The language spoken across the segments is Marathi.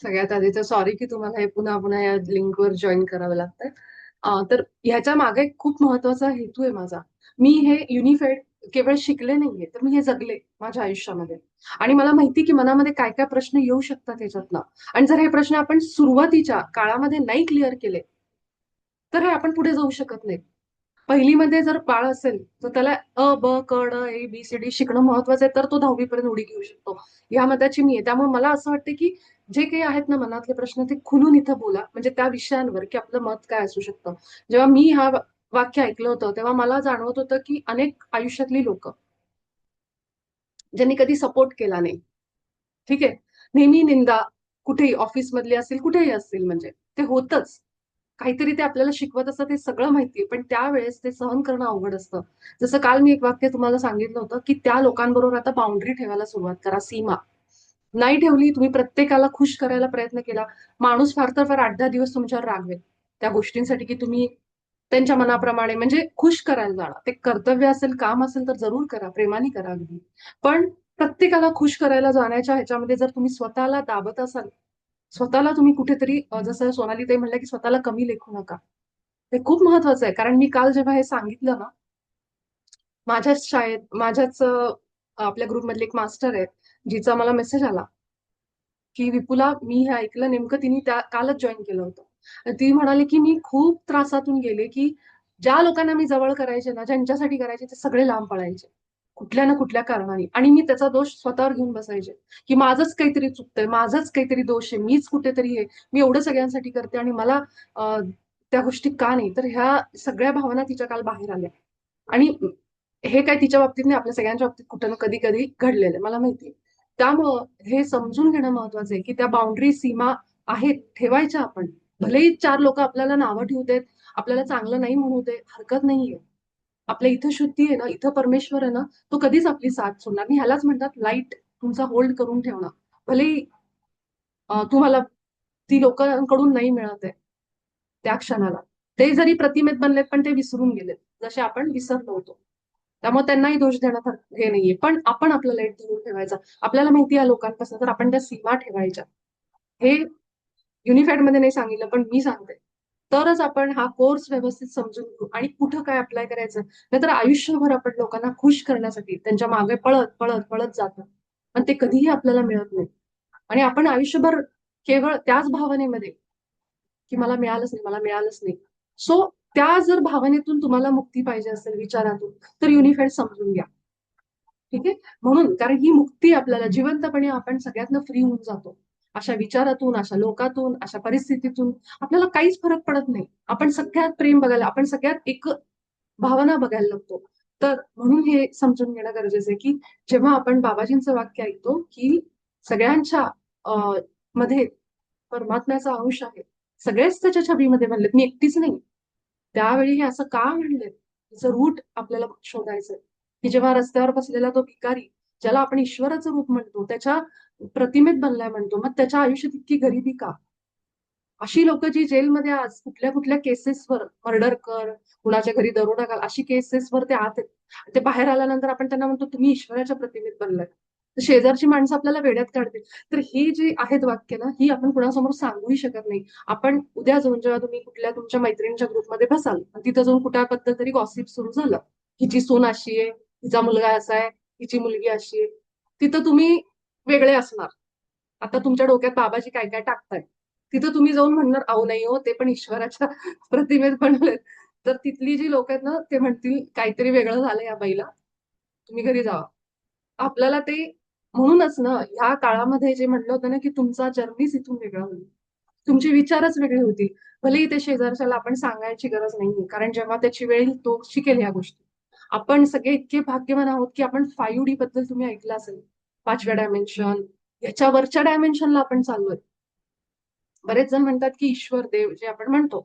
सगळ्यात आधी तर सॉरी की तुम्हाला हे पुन्हा पुन्हा या लिंकवर जॉईन करावं लागतंय. तर ह्याच्या मागे एक खूप महत्वाचा हेतू आहे माझा. मी हे युनिफाईड केवळ शिकले नाहीये, तर मी हे जगले माझ्या आयुष्यामध्ये. आणि मला माहिती की मनामध्ये काय काय प्रश्न येऊ शकतात ह्याच्यातनं. आणि जर हे प्रश्न आपण सुरुवातीच्या काळामध्ये नाही क्लिअर केले, तर हे आपण पुढे जाऊ शकत नाही. पहिलीमध्ये जर बाळ असेल, तर त्याला अ, ब, क, ड, ए, बी, सी, डी शिकणं महत्वाचं आहे, तर तो 10वी पर्यंत उडी घेऊ शकतो. या मताची मी आहे. त्यामुळे मला असं वाटतं, की जे काही आहेत ना मनातले प्रश्न ते खुलून इथं बोला. म्हणजे त्या विषयांवर, की आपलं मत काय असू शकतं. जेव्हा मी हा वाक्य ऐकलं होतं, तेव्हा मला जाणवत होतं, की अनेक आयुष्यातली लोकं, ज्यांनी कधी सपोर्ट केला नाही. ठीक आहे. नेहमी निंदा, कुठेही ऑफिसमधली असेल, कुठेही असतील म्हणजे. ते होतंच. काहीतरी ते आपल्याला शिकवत असतं ते सगळं माहितीये, पण त्यावेळेस ते सहन करणं अवघड असतं. जसं काल मी एक वाक्य तुम्हाला सांगितलं होतं, की त्या लोकांबरोबर आता बाउंडरी ठेवायला सुरुवात करा, सीमा. नाही ठेवली, तुम्ही प्रत्येकाला खुश करायला प्रयत्न केला, माणूस फार तर फार 8-10 दिवस तुमच्यावर रागवेल. त्या गोष्टींसाठी, की तुम्ही त्यांच्या मनाप्रमाणे म्हणजे खुश करायला जाणार. ते कर्तव्य असेल, काम असेल तर जरूर करा, प्रेमाने करा अगदी. पण प्रत्येकाला खुश करायला जाण्याच्या ह्याच्यामध्ये जर तुम्ही स्वतःला दाबत असाल, स्वतःला तुम्ही कुठेतरी जसं सोनालीताई म्हणल्या, की स्वतःला कमी लेखू नका. ते खूप महत्वाचं आहे. कारण मी काल जेव्हा हे सांगितलं ना, माझ्याच शाळेत, माझ्याच आपल्या ग्रुपमधली एक मास्टर आहेत, जिचा मला मेसेज आला, की "विपुला, मी हे ऐकलं नेमकं तिने त्या कालच जॉइन केलं होतं." आणि ती म्हणाली, की "मी खूप त्रासातून गेले, की ज्या लोकांना मी जवळ करायचे ना, ज्यांच्यासाठी करायचे ते सगळे लांब पळायचे. कुठल्या ना कुठल्या कारणाने आणि मी त्याचा दोष स्वतःवर घेऊन बसायचे, की माझंच काहीतरी चुकतंय, माझाच काहीतरी दोष आहे, मीच कुठेतरी आहे. मी एवढं सगळ्यांसाठी करते आणि मला अ, त्या गोष्टी का नाही?" तर ह्या सगळ्या भावना तिच्या काल बाहेर आल्या. आणि हे काय तिच्या बाबतीत नाही, आपल्या सगळ्यांच्या बाबतीत कुठं ना कधी-कधी घडलेलं आहे. मला माहिती आहे. त्यामुळं हे समजून घेणं महत्वाचं आहे, की त्या बाउंडरी सीमा आहेत, ठेवायच्या आपण. भलेही 4 लोकं आपल्याला नावं ठेवू देत, आपल्याला चांगलं नाही म्हणू दे, हरकत नाहीये. आपल्या इथं शुद्धी आहे ना, इथं परमेश्वर आहे ना, तो कधीच आपली साथ सोडणार नाही. ह्यालाच म्हणतात लाईट तुमचा होल्ड करून ठेवणं. भलेही तुम्हाला ती लोकांकडून नाही मिळत आहे, त्या क्षणाला. ते जरी प्रतिमेत बनलेत, पण ते विसरून गेलेत, जसे आपण विसरलो होतो. त्यामुळे त्यांनाही दोष देण्यात हे नाहीये. पण आपण आपलं लाईट धरून ठेवायचा. आपल्याला माहिती आहे लोकांपासून, तर आपण त्या सीमा ठेवायच्या. हे युनिफाईडमध्ये नाही सांगितलं, पण मी सांगते. तरच आपण हा कोर्स व्यवस्थित समजून घेऊ आणि कुठं काय अप्लाय करायचं. नाहीतर आयुष्यभर आपण लोकांना खुश करण्यासाठी त्यांच्या मागे पळत, पळत, पळत जातो. आणि ते कधीही आपल्याला मिळत नाही. आणि आपण आयुष्यभर केवळ त्याच भावनेमध्ये, की मला मिळालंच नाही, मला मिळालंच नाही. सो त्या जर भावनेतून तुम्हाला मुक्ती पाहिजे असेल विचारातून, तर युनिफाईड समजून घ्या. ठीक आहे? म्हणून कारण ही मुक्ती आपल्याला जिवंतपणे आपण सगळ्यातनं फ्री होऊन जातो. अशा विचारातून, अशा लोकातून, अशा परिस्थितीतून आपल्याला काहीच फरक पडत नाही. आपण सगळ्यात प्रेम बघायला, आपण सगळ्यात एक भावना बघायला लागतो. तर म्हणून हे समजून घेणं गरजेचं आहे, की जेव्हा आपण बाबाजींचं वाक्य ऐकतो, की सगळ्यांच्या अ, मध्ये परमात्म्याचा अंश आहे. सगळेच त्याच्या छबीमध्ये बनलेत. मी एकटीच नाही. त्यावेळी हे असं का म्हणलेत? त्याचं रूट आपल्याला शोधायचंय. की जेव्हा रस्त्यावर बसलेला तो भिकारी, ज्याला आपण ईश्वराचं रूप म्हणतो, त्याच्या प्रतिमेत बनलाय म्हणतो, मग त्याच्या आयुष्यात इतकी गरिबी का? अशी लोकं जी जेलमध्ये आज कुठल्या-कुठल्या केसेसवर मर्डर कर, कुणाच्या घरी दरोडा घाल, अशी केसेसवर ते आत आहेत. ते बाहेर आल्यानंतर आपण त्यांना म्हणतो, "तुम्ही ईश्वराच्या प्रतिमेत बनलाय." तर शेजारची माणसं आपल्याला वेड्यात काढतील. तर ही जी आहेत वाक्य ना, ही आपण कुणासमोर सांगूही शकत नाही. आपण उद्या जाऊन जेव्हा तुम्ही कुठल्या तुमच्या मैत्रिणीच्या ग्रुपमध्ये बसाल आणि तिथं जाऊन कुणाबद्दल तरी गॉसिप सुरू झालं. हिची सून अशी आहे, हिचा मुलगा असा आहे, हिची मुलगी अशी आहे. तिथं तुम्ही वेगळे असणार. आता तुमच्या डोक्यात बाबाजी काय-काय टाकतायत. तिथं तुम्ही जाऊन म्हणणार, "अहो नाही हो, ते पण ईश्वराच्या प्रतिमेत बनवलेत." तर तिथली जी लोकं आहेत ना, ते म्हणतील, "काहीतरी वेगळं झालं या बाईला. तुम्ही घरी जावा." आपल्याला ते म्हणूनच ना, ह्या काळामध्ये जे म्हणलं होतं ना, की तुमचा जर्नीच इथून वेगळा होईल. तुमचे विचारच वेगळे होतील. भलेही ते शेजारच्याला आपण सांगायची गरज नाहीये. कारण जेव्हा त्याची वेळ येईल, तो शिकेल ह्या गोष्टी. आपण सगळे इतके भाग्यवान आहोत, की आपण 5D बद्दल तुम्ही ऐकलं असेल. 5व्या डायमेन्शन, ह्याच्या वरच्या डायमेन्शनला आपण चाललोय. बरेच जण म्हणतात, की ईश्वर देव जे आपण म्हणतो,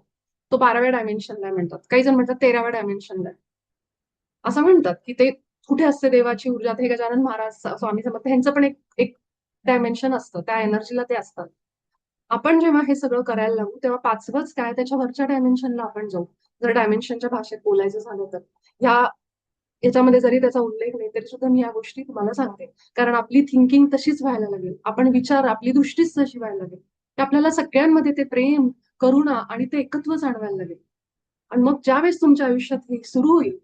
तो 12व्या डायमेन्शनला म्हणतात. काही जण म्हणतात 13व्या डायमेन्शनला असं म्हणतात, की ते कुठे असते देवाची ऊर्जा? ते गजानन महाराज, स्वामी समर्थ ह्यांचं पण एक एक डायमेन्शन असतं. त्या एनर्जीला ते असतात. आपण जेव्हा हे सगळं करायला लागू, तेव्हा 5वंच काय त्याच्या वरच्या डायमेन्शनला आपण जाऊ. जर डायमेन्शनच्या भाषेत बोलायचं झालं तर. ह्या याच्यामध्ये जरी त्याचा उल्लेख नाही, तरी सुद्धा मी या गोष्टी तुम्हाला सांगते. कारण आपली थिंकिंग तशीच व्हायला लागेल. आपण विचार आपली दृष्टीच तशी व्हायला लागेल. की आपल्याला सगळ्यांमध्ये ते प्रेम, करुणा आणि ते एकत्व जाणवायला लागेल. आणि मग ज्यावेळेस तुमच्या आयुष्यात हे सुरू होईल,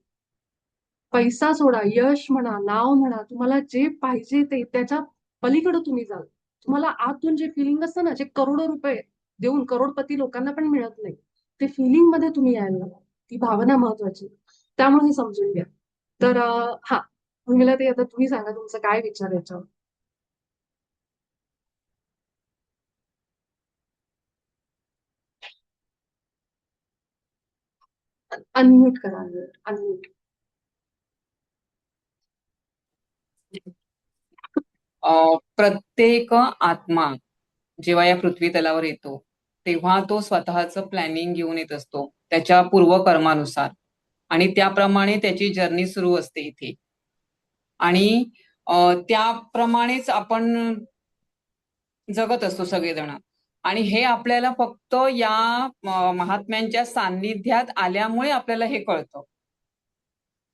पैसा सोडा, यश म्हणा, नाव म्हणा, तुम्हाला जे पाहिजे ते त्याच्या पलीकडे तुम्ही जाल. तुम्हाला आतून जे फिलिंग असतं ना, जे करोडो रुपये देऊन करोडपती लोकांना पण मिळत नाही, ते फिलिंग मध्ये तुम्ही यायला लागला. ती भावना महत्वाची. त्यामुळे हे समजून घ्या. तर हा, मला ते आता तुम्ही सांगा तुमचा काय विचार याच्यावर. अनम्यूट करा, अनम्यूट. प्रत्येक आत्मा जेव्हा या पृथ्वी तलावर येतो तेव्हा तो स्वतःचं प्लॅनिंग घेऊन येत असतो त्याच्या पूर्वकर्मानुसार, आणि त्याप्रमाणे त्याची जर्नी सुरू असते इथे. आणि त्याप्रमाणेच आपण जगत असतो सगळेजण. आणि हे आपल्याला फक्त या महात्म्यांच्या सान्निध्यात आल्यामुळे आपल्याला हे कळतं,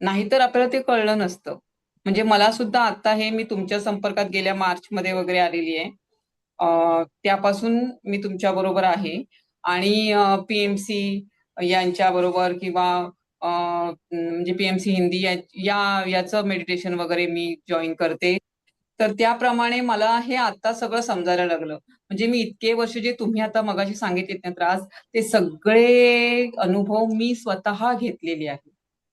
नाहीतर आपल्याला ते कळलं नसतं. म्हणजे मला सुद्धा आता हे मी तुमच्या संपर्कात गेल्या मार्च मध्ये वगैरे आलेली आहे. त्यापासून मी तुमच्या बरोबर आहे. आणि पीएमसी यांच्या बरोबर किंवा म्हणजे पीएमसी हिंदी याचं मेडिटेशन वगैरे मी जॉईन करते. तर त्याप्रमाणे मला हे आता सगळं समजायला लागलं. म्हणजे मी इतके वर्ष जे तुम्ही आता मगाशी सांगितलेत ना त्रास, ते सगळे अनुभव मी स्वतः घेतलेले आहेत.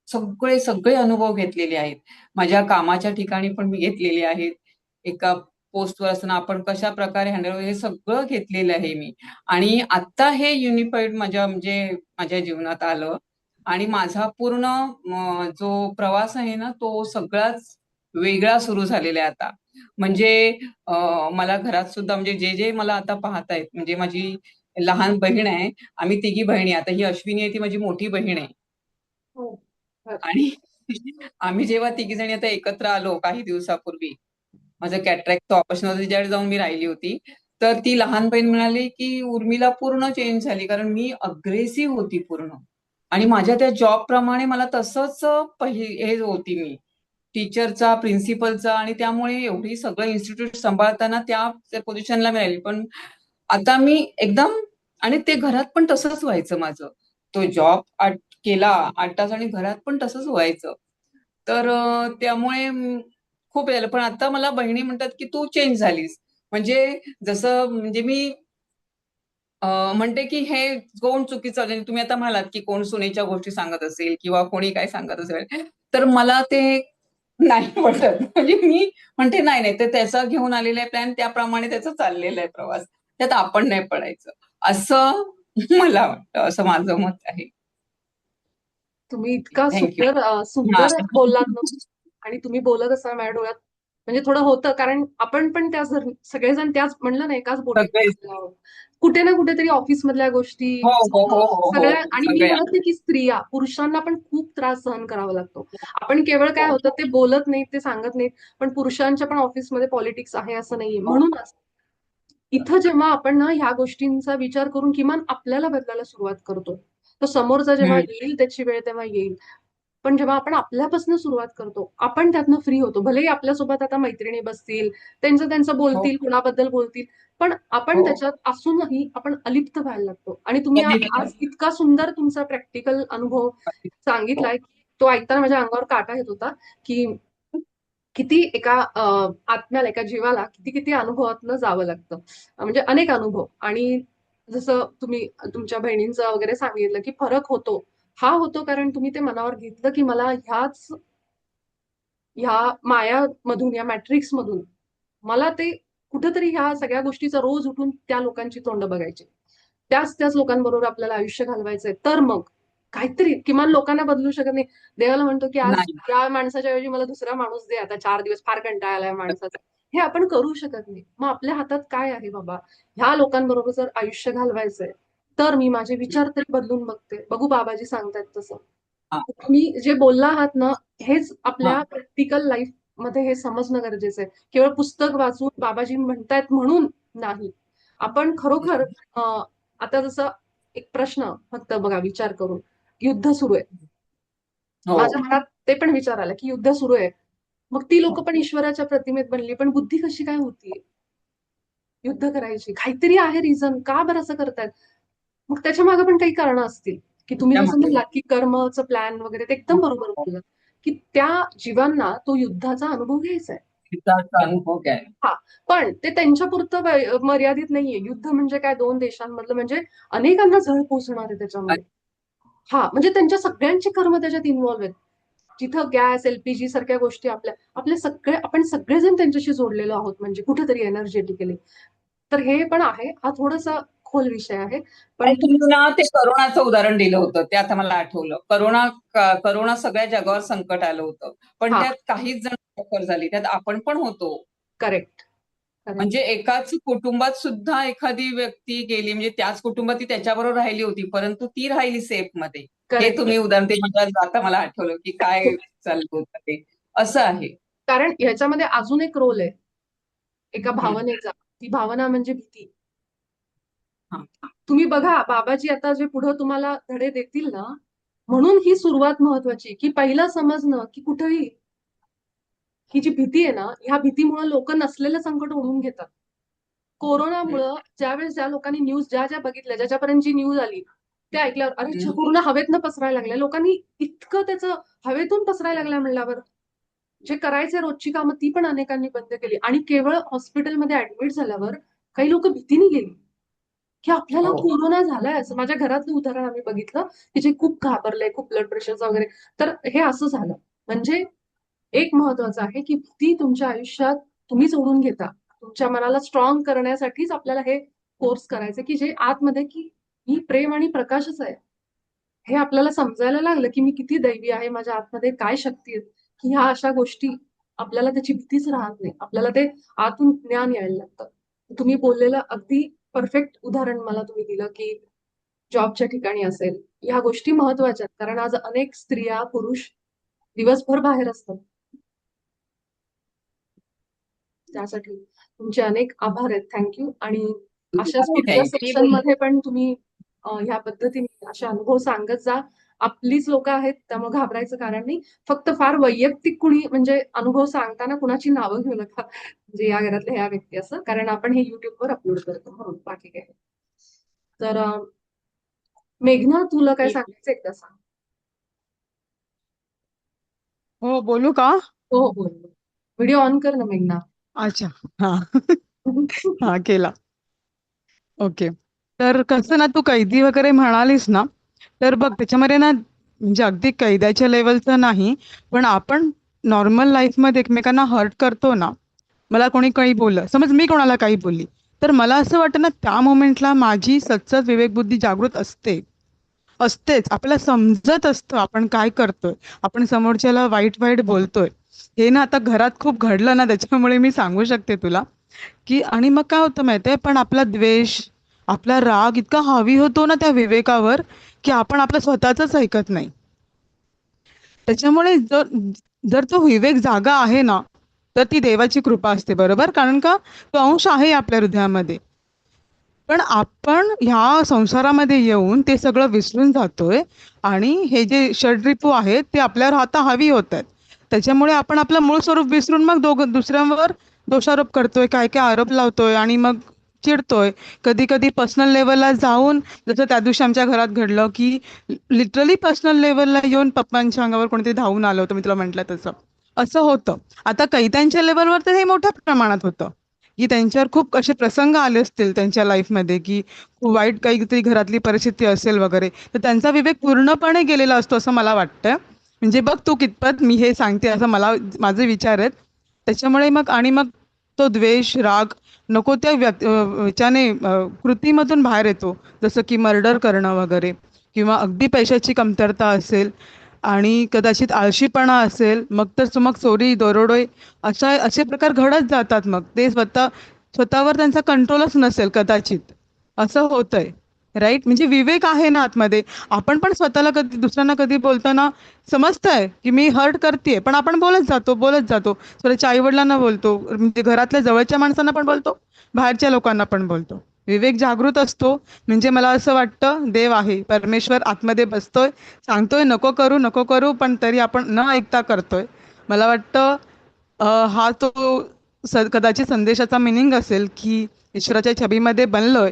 सगळे सगळे अनुभव घेतलेले आहेत. माझ्या कामाच्या ठिकाणी पण मी घेतलेले आहेत. एका पोस्टवर असताना आपण कशा प्रकारे हँडल, हे सगळं घेतलेलं आहे मी. आणि आता हे युनिफाईड माझ्या जीवनात आलं. आणि माझा पूर्ण जो प्रवास आहे ना, तो सगळाच वेगळा सुरू झालेला आहे आता. म्हणजे मला घरात सुद्धा, म्हणजे जे जे मला आता पाहतायत, म्हणजे माझी लहान बहीण आहे. आम्ही तिघी बहिणी. आता ही अश्विनी आहे, ती माझी मोठी बहीण आहे. हो. आणि आम्ही जेव्हा तिघी जणी आता एकत्र आलो काही दिवसापूर्वी, माझं कॅटरॅक्टचं ऑपरेशन होतं त्याच्याकडे जाऊन मी राहिली होती. तर ती लहान बहीण म्हणाली की उर्मिला पूर्ण चेंज झाली, कारण मी अग्रेसिव्ह होती पूर्ण. आणि माझ्या त्या जॉब प्रमाणे मला तसंच हे होती मी, टीचरचा, प्रिन्सिपलचा. आणि त्यामुळे एवढी सगळं इन्स्टिट्यूट सांभाळताना त्या पोझिशनला मिळाली. पण आता मी एकदम, आणि ते घरात पण तसंच व्हायचं माझं. तो जॉब केला 8 तास आणि घरात पण तसंच व्हायचं. तर त्यामुळे खूप झालं. पण आता मला बहिणी म्हणतात की तू चेंज झालीस. म्हणजे जसं, म्हणजे मी म्हणते की हे कोण चुकीचं, म्हणजे तुम्ही आता म्हणालात की कोण सुनेच्या गोष्टी सांगत असेल किंवा कोणी काय सांगत असेल, तर मला ते नाही पटत. म्हणजे मी म्हणते नाही नाही, ते त्याचा घेऊन आलेला आहे प्लॅन, त्याप्रमाणे त्याचा चाललेला आहे प्रवास, त्यात आपण नाही पडायचं, असं मला वाटतं. असं माझं मत आहे. तुम्ही इतका थँक्यू. सुंदर हा. सुंदर बोललात ना. आणि तुम्ही बोलत असताना माझ्या डोळ्यात म्हणजे थोडं होतं, कारण आपण पण त्याच सगळेजण त्याच म्हणलं ना, एकाच बोटीत सगळे. बसलेलो आहोत. कुठे ना कुठेतरी ऑफिस मधल्या गोष्टी, हो हो हो हो हो सगळ्या. हो, आणि मी सगळ्या. म्हणत नाही की स्त्रिया, पुरुषांना पण खूप त्रास सहन करावा लागतो. आपण केवळ काय होतं ते बोलत नाहीत, ते सांगत नाहीत. पण पुरुषांच्या पण ऑफिसमध्ये पॉलिटिक्स आहे असं नाहीये. हो म्हणूनच इथं जेव्हा आपण ना ह्या गोष्टींचा विचार करून किमान आपल्याला बदलायला सुरुवात करतो, तो समोरचा जेव्हा हम्म. येईल त्याची वेळ तेव्हा येईल. पण जेव्हा आपण आपल्यापासून सुरुवात करतो, आपण त्यातनं फ्री होतो. भलेही आपल्यासोबत आता मैत्रिणी बसतील, त्यांचं त्यांचं हो बोलतील, कुणाबद्दल बोलतील, पण आपण हो. त्याच्यात असूनही आपण अलिप्त व्हायला लागतो. आणि तुम्ही कधी आज इतका सुंदर तुमचा प्रॅक्टिकल अनुभव हो. सांगितलाय, तो ऐकताना माझ्या अंगावर काटा येत होता, की किती एका आत्म्याला, एका जीवाला किती किती अनुभवातनं जावं लागतं. म्हणजे अनेक अनुभव. आणि जसं तुम्ही तुमच्या बहिणींचं वगैरे सांगितलं, की फरक होतो. हा होतो कारण तुम्ही ते मनावर घेतलं, की मला ह्या मायामधून, या मॅट्रिक्स मधून मला ते कुठेतरी ह्या सगळ्या गोष्टीचा रोज उठून त्या लोकांची तोंड बघायची. त्याच त्याच लोकांबरोबर आपल्याला आयुष्य घालवायचंय. तर मग काहीतरी किमान लोकांना बदलू शकत नाही. देवाला म्हणतो, की आज नाही. या माणसाच्या ऐवजी मला दुसरा माणूस दे. आता 4 दिवस फार कंटाळा आलाय माणसाचा. हे आपण करू शकत नाही. मग आपल्या हातात काय आहे बाबा? ह्या लोकांबरोबर जर आयुष्य घालवायचंय, तर मी माझे विचार तरी बदलून बघते. बघू बाबाजी सांगतायत तसं. हा तुम्ही जे बोलला आहात ना, हेच हा. आपल्या प्रॅक्टिकल लाईफ मध्ये हे समजणं गरजेचं आहे. केवळ पुस्तक वाचून बाबाजी म्हणतायत म्हणून नाही. आपण खरोखर आता जसं एक प्रश्न फक्त बघा विचार करून, युद्ध सुरू आहे. हो माझ्या मनात ते पण विचार आला, की युद्ध सुरू आहे. मग ती लोक पण ईश्वराच्या प्रतिमेत बनली, पण बुद्धी कशी काय होतीये? युद्ध करायची? काहीतरी आहे रिझन, का बरं असं करतायत? मग त्याच्या मागे पण काही कारणं असतील, की तुम्ही जसं त्यामागे म्हणलात, की कर्मचं प्लॅन वगैरे ते एकदम बरोबर बोललात, की त्या जीवांना तो युद्धाचा अनुभव घ्यायचा आहे. युद्धाचा अनुभव घ्याय. हां, पण ते त्यांच्यापुरतं मर्यादित नाहीये. युद्ध म्हणजे काय 2 देशांमधलं म्हणजे अनेकांना झळ पोहोचणार आहे त्याच्यामध्ये. हां, म्हणजे त्यांच्या सगळ्यांची कर्म त्याच्यात इन्व्हॉल्व आहेत. जिथं गॅस, एल-पी-जी सारख्या गोष्टी आपण सगळेजण त्यांच्याशी जोडलेलो आहोत म्हणजे कुठेतरी एनर्जेटिकली. तर हे पण आहे. हा थोडासा खोल विषय आहे. पण तुम्ही ना ते करोनाचं उदाहरण दिलं होतं, ते आता मला आठवलं. करोना सगळ्या जगावर संकट आलं होतं. पण हां, त्यात काहीच जण सफर झाली. त्यात आपण पण होतो. करेक्ट, करेक्ट, म्हणजे एकाच कुटुंबात सुद्धा एखादी व्यक्ती गेली, म्हणजे त्याच कुटुंबात ती त्याच्याबरोबर राहिली होती, परंतु ती राहिली सेफ मध्ये. हे करेक्ट. तुम्ही उदाहरण ते आता मला आठवलं, की काय चाललं होतं ते. असं आहे. कारण ह्याच्यामध्ये अजून एक रोल आहे, एका हं. भावनेचा. ती भावना म्हणजे भीती. हां. तुम्ही बघा, बाबाजी आता जे पुढे तुम्हाला धडे देतील ना, म्हणून ही सुरुवात महत्वाची, की पहिलं समजणं, की कुठेही ही जी भीती आहे ना, ह्या भीतीमुळे लोक नसलेलं संकट ओढून घेतात. हं. कोरोनामुळं ज्यावेळेस ज्या लोकांनी न्यूज ज्या बघितल्या, ज्याच्यापर्यंत जी न्यूज आली, ते ऐकल्यावर अरे हं. पूर्ण हवेतनं पसरायला लागल्या. लोकांनी इतकं त्याचं हवेतून पसरायला लागल्या म्हणल्यावर जे करायचे रोजची कामं ती पण अनेकांनी बंद केली आणि केवळ हॉस्पिटलमध्ये ऍडमिट झाल्यावर काही लोक भीतीने गेली, की आपल्याला हो. कोरोना झालाय. असं माझ्या घरातलं उदाहरण आम्ही बघितलं, की जे खूप घाबरले, खूप ब्लड प्रेशरचा वगैरे. तर हे असं झालं. म्हणजे एक महत्वाचं आहे, की भीती तुमच्या आयुष्यात तुम्ही सोडून घेता. तुमच्या मनाला स्ट्रॉंग करण्यासाठीच आपल्याला हे कोर्स करायचे, की जे आतमध्ये, की मी प्रेम आणि प्रकाशच आहे. हे आपल्याला समजायला लागलं, की मी किती दैवी आहे, माझ्या आतमध्ये काय शक्ती आहेत, की ह्या अशा गोष्टी आपल्याला त्याची भीतीच राहत नाही. आपल्याला ते आतून ज्ञान यायला लागतं. तुम्ही बोललेलं अगदी परफेक्ट उदाहरण मला तुम्ही दिलं, की जॉबच्या ठिकाणी असेल, ह्या गोष्टी महत्वाच्या आहेत. कारण आज अनेक स्त्रिया, पुरुष दिवसभर बाहेर असतात. त्यासाठी तुमचे अनेक आभार आहेत. Thank you. आणि अशाच पुढच्या थँक्यू. सेक्शनमध्ये पण तुम्ही ह्या पद्धतीने असे अनुभव सांगत जा. आपलीच लोकं आहेत, त्यामुळे घाबरायचं कारण नाही. फक्त फार वैयक्तिक कुणी म्हणजे अनुभव सांगताना कुणाची नावं घेऊ नका. म्हणजे या घरातल्या ह्या व्यक्ती असं. कारण आपण हे YouTubeवर अपलोड करतो म्हणून बाकी काही नाही. तर मेघना, तुला काय सांगायचं एकदा सांग. हो, बोलू का? हो, हो, बोल. व्हिडिओ ऑन कर ना मेघना. अच्छा. हा. हा, केला. ओके. तर कसं ना, तू कैदी वगैरे म्हणालीस ना, तर बघ त्याच्यामध्ये ना, म्हणजे अगदी कैद्याच्या लेवलचं नाही, पण आपण नॉर्मल लाईफमध्ये एकमेकांना हर्ट करतो ना, मला कोणी काही बोललं, समज मी कोणाला काही बोलली, तर मला असं वाटतं ना, त्या मोमेंटला माझी सतत विवेकबुद्धी जागृत असते. असतेच. आपल्याला समजत असतं आपण काय करतोय. आपण समोरच्याला वाईट-वाईट बोलतोय. हे ना आता घरात खूप घडलं ना, त्याच्यामुळे मी सांगू शकते तुला, की आणि मग काय होतं माहिती आहे, पण आपला द्वेष, आपला राग इतका हावी होतो ना त्या विवेकावर, की आपण आपलं स्वतःचंच ऐकत नाही. त्याच्यामुळे जर जर तो विवेक जागा आहे ना, तर ती देवाची कृपा असते, बरोबर? कारण का तो अंश आहे आपल्या हृदयामध्ये. पण आपण ह्या संसारामध्ये येऊन ते सगळं विसरून जातोय आणि हे जे षड्रिपू आहेत ते आपल्यावर आता हावी होत आहेत. त्याच्यामुळे आपण आपलं मूळ स्वरूप विसरून मग दुसऱ्यांवर दोषारोप करतोय, काय काय आरोप लावतोय आणि मग चिडतोय. कधी कधी पर्सनल लेवलला जाऊन, जसं त्या दिवशी आमच्या घरात घडलं, की लिटरली पर्सनल लेवलला येऊन पप्पांच्या अंगावर कोणीतरी धावून आलं होतं, मी तुला म्हटलं तसं. असं होतं. आता कैद्यांच्या लेवलवर तर हे मोठ्या प्रमाणात होतं, की त्यांच्यावर खूप असे प्रसंग आले असतील त्यांच्या लाईफमध्ये, की खूप वाईट काहीतरी घरातली परिस्थिती असेल वगैरे, तर त्यांचा विवेक पूर्णपणे गेलेला असतो असं मला वाटतं. म्हणजे बघ तू कितपत मी हे सांगते असं माझे विचार आहेत. त्याच्यामुळे मग आणि मग तो द्वेष, राग नको त्या ह्याच्याने कृतीमधून बाहेर येतो. जसं की मर्डर करणं वगैरे, किंवा अगदी पैशाची कमतरता असेल आणि कदाचित आळशीपणा असेल, मग चोरी, दरोडे असे प्रकार घडत जातात. मग ते स्वतःवर त्यांचा कंट्रोलच नसेल कदाचित. असं होतंय. राईट? म्हणजे विवेक आहे ना आतमध्ये. आपण पण स्वतःला कधी दुसऱ्यांना कधी बोलताना समजतंय, की मी हर्ट करतेय, पण आपण बोलत जातो. स्वतःच्या आई-वडिलांना बोलतो, म्हणजे घरातल्या जवळच्या माणसांना पण बोलतो, बाहेरच्या लोकांना पण बोलतो. विवेक जागृत असतो म्हणजे मला असं वाटतं देव आहे, परमेश्वर आतमध्ये बसतोय, सांगतोय नको करू, नको करू, पण तरी आपण न ऐकता करतोय. मला वाटतं हा तो कदाचित संदेशाचा मिनिंग असेल की ईश्वराच्या छबीमध्ये बनलोय,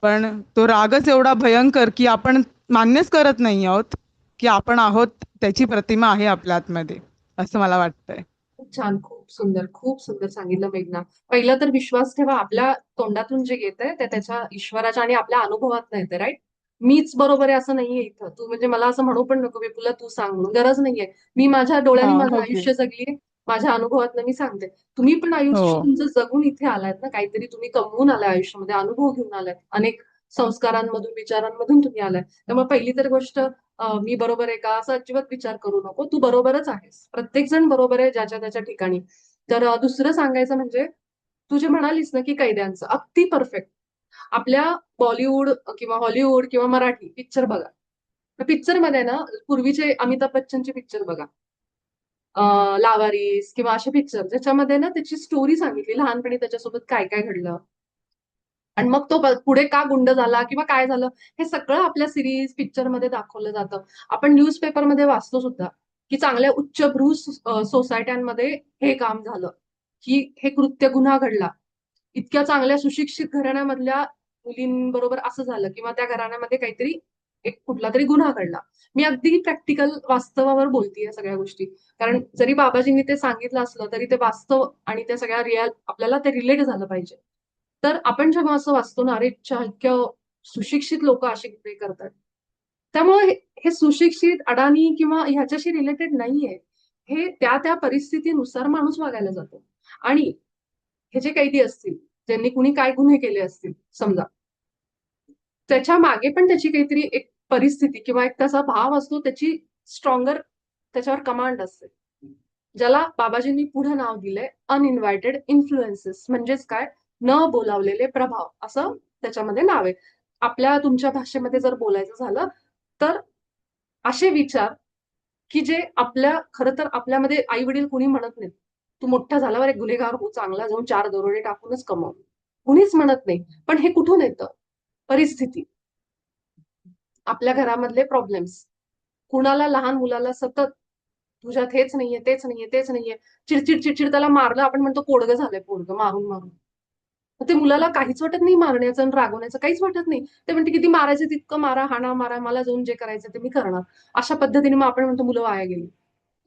पण तो रागच एवढा भयंकर की आपण मान्यच करत नाही आहोत की आपण आहोत, त्याची प्रतिमा आहे आपल्या आतमध्ये, असं मला वाटतंय. खूप छान, खूप सुंदर सांगितलं मेघना. पहिला तर विश्वास ठेवा, आपल्या तोंडातून जे येतंय ते त्याच्या ईश्वराच्या आणि आपल्या अनुभवात येते, राईट? मीच बरोबर आहे असं नाहीये इथं. तू म्हणजे मला असं म्हणू पण नको विपुला तू सांग म्हणून, गरज नाहीये. मी माझ्या हा, डोळ्यांनी माझं ओके. आयुष्य जगलीये, माझ्या अनुभवातनं मी सांगते. तुम्ही पण हो. आयुष्य तुमचं जगून इथे आलायत ना, काहीतरी तुम्ही कमवून आलाय आयुष्यामध्ये, अनुभव घेऊन आलाय, अनेक संस्कारांमधून विचारांमधून तुम्ही आलाय. त्यामुळे पहिली तर गोष्ट, मी बरोबर आहे का असं अजिबात विचार करू नको. तू बरोबरच आहेस, प्रत्येक जण बरोबर आहे ज्याच्या त्याच्या ठिकाणी. तर दुसरं सांगायचं म्हणजे, तू जे म्हणालीस ना की कैद्यांचं अगदी परफेक्ट. आपल्या बॉलिवूड किंवा हॉलिवूड किंवा मराठी पिक्चर बघा, पिक्चर मध्ये ना पूर्वीचे अमिताभ बच्चनचे पिक्चर बघा, लावारिस किंवा असे पिक्चर ज्याच्यामध्ये ना त्याची स्टोरी सांगितली, लहानपणी त्याच्यासोबत काय काय घडलं आणि मग तो पुढे का गुंड झाला किंवा काय झालं, हे सगळं आपल्या सिरीज पिक्चर मध्ये दाखवलं जातं. आपण न्यूजपेपरमध्ये वाचतो सुद्धा की चांगल्या उच्चभ्रू सोसायट्यांमध्ये हे काम झालं, की हे कृत्य गुन्हा घडला, इतक्या चांगल्या सुशिक्षित घराण्यामधल्या मुलींबरोबर असं झालं किंवा त्या घराण्यामध्ये काहीतरी एक कुठला तरी गुन्हा घडला. मी अगदी प्रॅक्टिकल वास्तवावर बोलतीये सगळ्या गोष्टी, कारण जरी बाबाजींनी ते सांगितलं असलं तरी ते वास्तव आणि त्या सगळ्या रिअल आपल्याला ते रिलेट झालं पाहिजे. तर आपण जेव्हा असं वाचतो ना, अरे इतक्या सुशिक्षित लोक अशी कुठे करतात, त्यामुळे हे सुशिक्षित अडाणी किंवा ह्याच्याशी रिलेटेड नाहीये. हे त्या त्या परिस्थितीनुसार माणूस वागायला जातो. आणि हे जे कैदी असतील, ज्यांनी कुणी काय गुन्हे केले असतील समजा, त्याच्या मागे पण त्याची काहीतरी एक परिस्थिती किंवा एक त्याचा भाव असतो, त्याची स्ट्रॉंगर त्याच्यावर कमांड असते, ज्याला बाबाजींनी पुढे नाव दिलंय अनइन्व्हायटेड इन्फ्लुएन्सेस. म्हणजेच काय, न बोलावलेले प्रभाव असं त्याच्यामध्ये नाव आहे. आपल्या तुमच्या भाषेमध्ये जर बोलायचं झालं तर असे विचार की जे आपल्या खरं तर आपल्यामध्ये आई वडील कुणी म्हणत नाहीत, तू मोठा झाल्यावर एक गुन्हेगार हो, चांगला जाऊन 4 दरोडे टाकूनच कमव, कुणीच म्हणत नाही. पण हे कुठून येतं? परिस्थिती, आपल्या घरामधले प्रॉब्लेम्स, कुणाला लहान मुलाला सतत तुझ्यात हेच नाहीये, तेच नाहीये, तेच नाहीये, चिडचिड चिडचिड, त्याला मारलं, आपण म्हणतो पोडगं झालंय, पोडगं मारून मारून. तर ते मुलाला काहीच वाटत नाही, मारण्याचं आणि रागवण्याचं काहीच वाटत नाही. ते म्हणते किती मारायचं तितकं मारा, हाणा मारा, मला जाऊन जे करायचं ते मी करणार. अशा पद्धतीने मग आपण म्हणतो मुलं वाया गेली.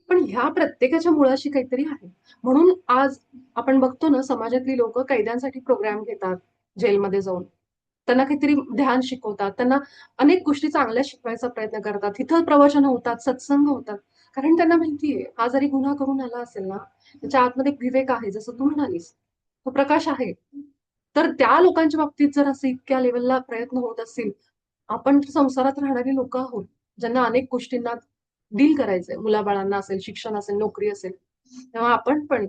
पण ह्या प्रत्येकाच्या मुळाशी काहीतरी आहे. म्हणून आज आपण बघतो ना, समाजातली लोक कैद्यांसाठी प्रोग्राम घेतात, जेलमध्ये जाऊन त्यांना काहीतरी ध्यान शिकवतात, त्यांना अनेक गोष्टी चांगल्या शिकवायचा प्रयत्न करतात, तिथं प्रवचन होतात, सत्संग होतात. कारण त्यांना माहितीये, हा जरी गुन्हा करून आला असेल ना, त्याच्या आतमध्ये एक विवेक आहे, जसं तू म्हणालीस, तो प्रकाश आहे. तर त्या लोकांच्या बाबतीत जर असे इतक्या लेवलला प्रयत्न होत असतील, आपण तर संसारात राहणारी लोक आहोत, ज्यांना अनेक गोष्टींना डील करायचंय, मुलाबाळांना असेल, शिक्षण असेल, नोकरी असेल, तेव्हा आपण पण,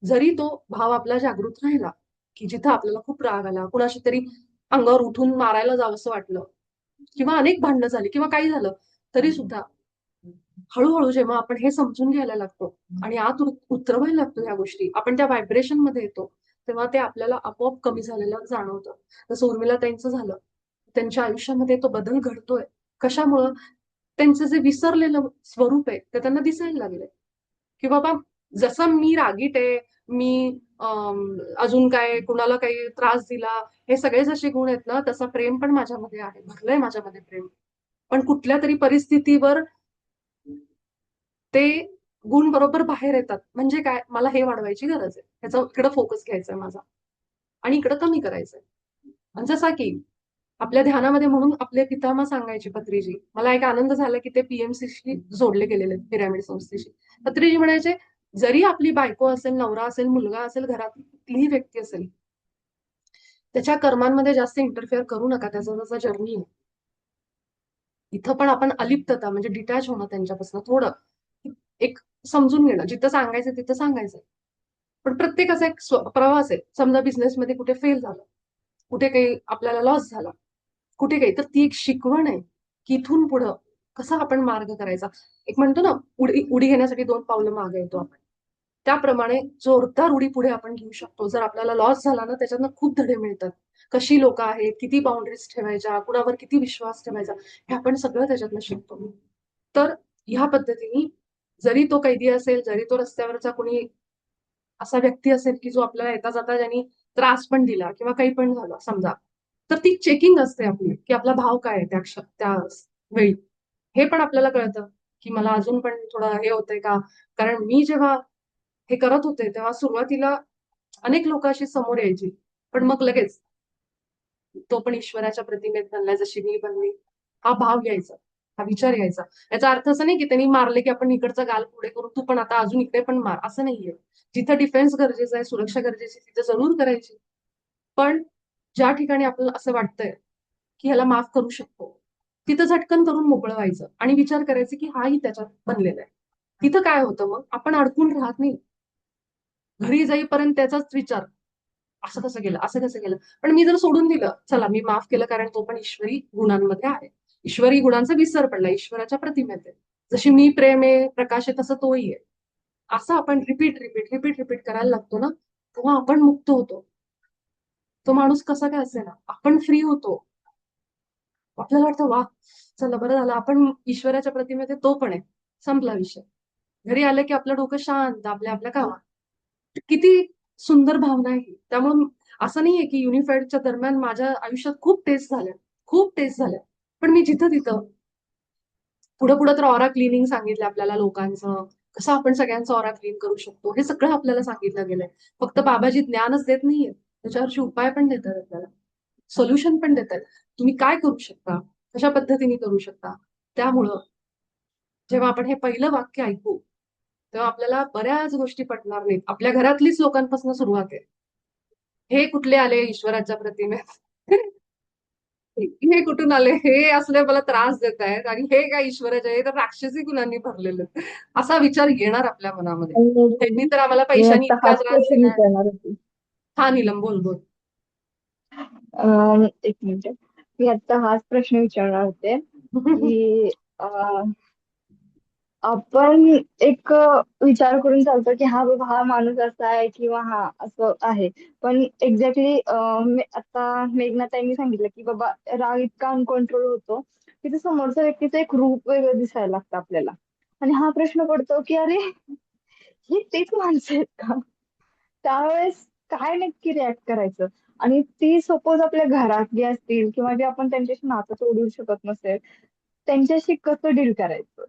जरी तो भाव आपला जागृत राहिला, की जिथं आपल्याला खूप राग आला, कुणाशी तरी अंगावर उठून मारायला जावं असं वाटलं किंवा अनेक भांडणं झाली किंवा काही झालं, तरी सुद्धा हळूहळू जेव्हा आपण हे समजून घ्यायला लागतो आणि आत उतरवायला लागतो ह्या गोष्टी, आपण त्या व्हायब्रेशन मध्ये येतो, तेव्हा ते आपल्याला आपोआप कमी झालेलं जाणवतं. जसं उर्मिला त्यांचं झालं, त्यांच्या आयुष्यामध्ये तो बदल घडतोय. कशामुळं? त्यांचं जे विसरलेलं स्वरूप आहे ते त्यांना दिसायला लागलंय, की बाबा जसं मी रागीट आहे, मी अजून काय कुणाला काही त्रास दिला, हे सगळे जसे गुण आहेत ना, तसं प्रेम पण माझ्यामध्ये आहे, भरलंय माझ्यामध्ये प्रेम. पण कुठल्या तरी परिस्थितीवर ते गुण बरोबर बाहेर येतात. म्हणजे काय, मला हे वाढवायची गरज आहे, ह्याचा इकडं फोकस घ्यायचा आहे माझा आणि इकडं कमी करायचंय. आणि जसा की आपल्या ध्यानामध्ये, म्हणून आपले पितामह सांगायचे पत्रीजी, मला एक आनंद झाला की ते पीएमसीशी जोडले गेलेले पिरॅमिड संस्थेशी. पत्रीजी म्हणायचे, जरी आपली बायको असेल, नवरा असेल, मुलगा असेल, घरातली कुठलीही व्यक्ती असेल, त्याच्या कर्मांमध्ये जास्त इंटरफेअर करू नका, त्याचा त्याचा जर्नी आहे. इथं पण आपण अलिप्तता म्हणजे डिटॅच होणं त्यांच्यापासून थोडं, एक समजून घेणं, जिथं सांगायचं तिथं सांगायचं. पण प्रत्येकाचा एक प्रवास आहे. समजा बिझनेसमध्ये कुठे फेल झालं, कुठे काही आपल्याला लॉस झाला, कुठे काही, तर ती एक शिकवण आहे की इथून पुढं कसा आपण मार्ग करायचा. एक म्हणतो ना, उडी घेण्यासाठी 2 पावलं मागे येतो आपण, त्याप्रमाणे जोरदार उडी पुढे आपण घेऊ शकतो. जर आपल्याला लॉस झाला ना, त्याच्यातनं खूप धडे मिळतात. कशी लोक आहेत, किती बाउंड्रीज ठेवायच्या, कुणावर किती विश्वास ठेवायचा, हे आपण सगळं त्याच्यातनं शिकतो. तर ह्या पद्धतीने, जरी तो कैदी असेल, जरी तो रस्त्यावरचा कोणी असा व्यक्ती असेल की जो आपल्याला येता जाता ज्यांनी त्रास पण दिला किंवा काही पण झालं समजा, तर ती चेकिंग असते आपली की आपला भाव काय आहे त्या वेळी. हे पण आपल्याला कळतं की मला अजून पण थोडं हे होतंय का. कारण मी जेव्हा हे करत होते तेव्हा सुरुवातीला अनेक लोक अशी समोर यायची, पण मग लगेच तो पण ईश्वराच्या प्रतिमेत बनलाय जशी मी बनली, हा भाव यायचा, हा विचार यायचा. याचा अर्थ असं नाही की त्यांनी मारले की आपण इकडचा गाल पुढे करू, तू पण आता अजून इकडे पण मार, असं नाहीये. जिथं डिफेन्स गरजेचा आहे, सुरक्षा गरजेची, तिथं जरूर करायची. पण ज्या ठिकाणी आपल्याला असं वाटतंय की ह्याला माफ करू शकतो, तिथं झटकन करून मोकळं व्हायचं आणि विचार करायचे की हाही त्याच्यात बनलेला आहे. तिथं काय होतं मग, आपण अडकून राहत नाही. घरी जाईपर्यंत त्याचाच विचार, असं कसं केलं, असं कसं केलं. पण मी जर सोडून दिलं, चला मी माफ केलं कारण तो पण ईश्वरी गुणांमध्ये आहे, ईश्वरी गुणांचा विसर पडला, ईश्वराच्या प्रतिमेत आहे. जशी मी प्रेम आहे, प्रकाश आहे, तसं तोही आहे. असं आपण रिपीट रिपीट रिपीट रिपीट करायला लागतो ना, तेव्हा आपण मुक्त होतो. तो माणूस कसा काय असेल ना, आपण फ्री होतो. आपल्याला वाटतं वा, चला बरं झालं आपण ईश्वराच्या प्रतिमेत आहे, तो पण आहे, संपला विषय. घरी आलं की आपलं डोकं शांत, आपल्या आपल्या कामात. किती सुंदर भावना आहे ही. त्यामुळे असं नाहीये की युनिफाईडच्या दरम्यान माझ्या आयुष्यात खूप टेस्ट झाल्या, खूप टेस्ट झाल्या. पण मी जिथं तिथं पुढं पुढं तर ऑरा क्लिनिंग सांगितलं आपल्याला लोकांचं, कसं आपण सगळ्यांचं ऑरा क्लीन करू शकतो, हे सगळं आपल्याला सांगितलं गेलंय. फक्त बाबाजी ज्ञानच देत नाहीये, त्याच्यावरची उपाय पण देतात आपल्याला, सोल्युशन पण देतात. तुम्ही काय करू शकता, कशा पद्धतीने करू शकता. त्यामुळं जेव्हा आपण हे पहिलं वाक्य ऐकू तेव्हा आपल्याला बऱ्याच गोष्टी पटणार नाहीत. आपल्या घरातलीच लोकांपासून सुरुवात आहे. हे कुठले आले ईश्वराच्या प्रतिमेत, हे कुठून आले, हे असले मला त्रास देत आहेत आणि हे काय ईश्वराचे आहे, तर राक्षसी गुणांनी भरलेले आहेत. असा विचार येणार आपल्या मनामध्ये. त्यांनी तर आम्हाला मी पैशानी आता इतका हाच त्रास क्वेश्चन दिलाय. विचारणार होती. हा नीलम, बोल बोल. एक मिनिट. मी आता हाच प्रश्न विचारणार होते की अं, आपण एक विचार करून चालतो की हा बाबा हा माणूस असा आहे किंवा हा असं आहे. पण एक्झॅक्टली आता मेघनाताईंनी सांगितलं की बाबा राग इतका अनकंट्रोल होतो की ते समोरच्या व्यक्तीचं एक रूप वेगळं दिसायला लागतं आपल्याला. आणि हा प्रश्न पडतो की अरे ही तेच माणसं आहेत का? त्यावेळेस काय नक्की रिॲक्ट करायचं? आणि ती सपोज आपल्या घरातली असतील किंवा जे आपण त्यांच्याशी नातं तोडू शकत नसेल, त्यांच्याशी कसं डील करायचं?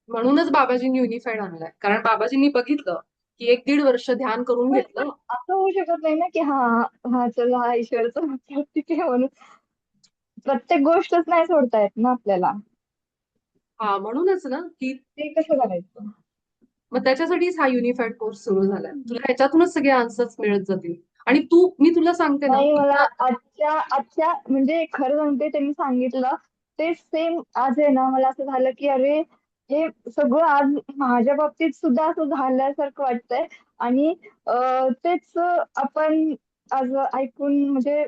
म्हणूनच बाबाजींनी युनिफाईड आणलाय, कारण बाबाजींनी बघितलं की 1-1.5 वर्ष ध्यान करून पण पण घेतलं. असं होऊ शकत नाही ना की हा हा चल हा ईश्वरचा मतलब ठीक आहे म्हणून प्रत्येक गोष्टच नाही सोडता येत ना आपल्याला. हा म्हणूनच ना की ते कसं करायचं? मग त्याच्यासाठीच हा युनिफाईड कोर्स सुरू झालाय. तुला ह्याच्यातूनच सगळे आन्सर्स मिळत जातील. आणि मी तुला सांगते ना, नाही, मला आजच्या आजच्या म्हणजे खरं सांगते त्यांनी सांगितलं ते सेम आज आहे ना, मला असं झालं की अरे हे सगळं आज माझ्या बाबतीत सुद्धा असं झाल्यासारखं वाटतंय. आणि तेच आपण आज ऐकून म्हणजे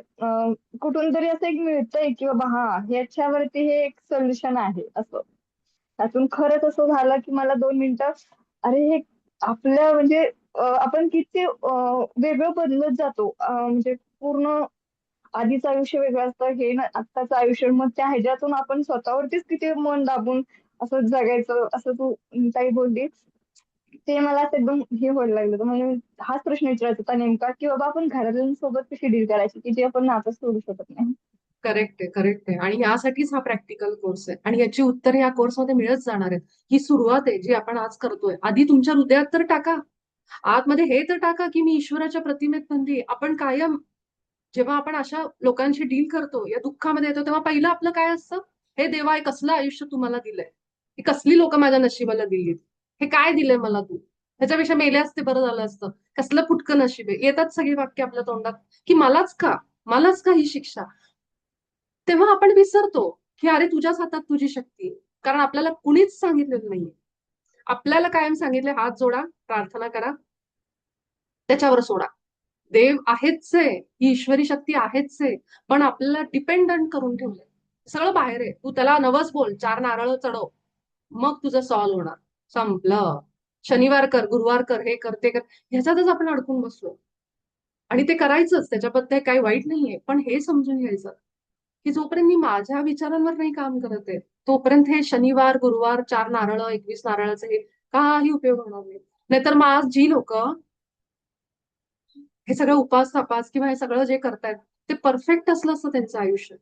कुठून तरी असं एक मिळतंय की बाबा हा ह्याच्यावरती हे एक सोल्युशन आहे असं. त्यातून खरंच असं झालं की मला 2 मिनिटं अरे हे आपलं म्हणजे आपण किती वेगळं बदलत जातो. म्हणजे पूर्ण आधीचं आयुष्य वेगळं असतं, हे ना आत्ताचं आयुष्य. मग त्या ह्याच्यातून आपण स्वतःवरतीच किती मन दाबून असं जगायचं, असं तू काही बोललीस. ते मला असं एकदम हे व्हायला लागलं होतं. म्हणजे हाच प्रश्न विचारायचा होता नेमका की बाबा आपण घरातल्यांसोबत कशी डील करायची की जे आपण नातं सोडू शकत नाही. करेक्ट आहे, करेक्ट आहे. आणि यासाठीच हा प्रॅक्टिकल कोर्स आहे आणि याची उत्तर या कोर्समध्ये मिळत जाणार आहेत. ही सुरुवात आहे जी आपण आज करतोय. आधी तुमच्या हृदयात तर टाका, आतमध्ये हे तर टाका की मी ईश्वराच्या प्रतिमेत बनली. आपण कायम जेव्हा आपण अशा लोकांशी डील करतो, या दुःखामध्ये येतो, तेव्हा पहिलं आपलं काय असतं, हे देवा, हे कसलं आयुष्य तुम्हाला दिलंय, ही कसली लोक माझ्या नशिबाला दिलीत, हे काय दिलंय मला तू, ह्याच्यापेक्षा मेले असते बरं झालं असतं, कसलं फुटकं नशीब आहे. येतात सगळी वाक्य आपल्या तोंडात की मलाच का ही शिक्षा. तेव्हा आपण विसरतो की अरे तुझ्याच हातात तुझी शक्ती आहे. कारण आपल्याला कुणीच सांगितलेलं नाहीये. आपल्याला कायम सांगितले हात जोडा, प्रार्थना करा, त्याच्यावर सोडा. देव आहेच आहे, ही ईश्वरी शक्ती आहेच आहे, पण आपल्याला डिपेंडंट करून ठेवलंय. सगळं बाहेर आहे. तू त्याला नवस बोल, 4 नारळ चढव, मग तुझं सॉल्व्ह होणार. संपलं. शनिवार कर, गुरुवार कर, हे कर, ते कर. ह्याच्यातच आपण अडकून बसलो. आणि ते करायचंच, त्याच्याबद्दल काही वाईट नाहीये. पण हे समजून घ्यायचं की जोपर्यंत मी माझ्या विचारांवर नाही काम करत आहे, तोपर्यंत हे शनिवार, गुरुवार, 4 नारळ, 21 नारळाचे हे काही उपयोग होणार नाही. नाहीतर मग आज जी लोक हे सगळं उपास तापास किंवा हे सगळं जे करतायत ते परफेक्ट असलं असतं त्यांचं आयुष्य.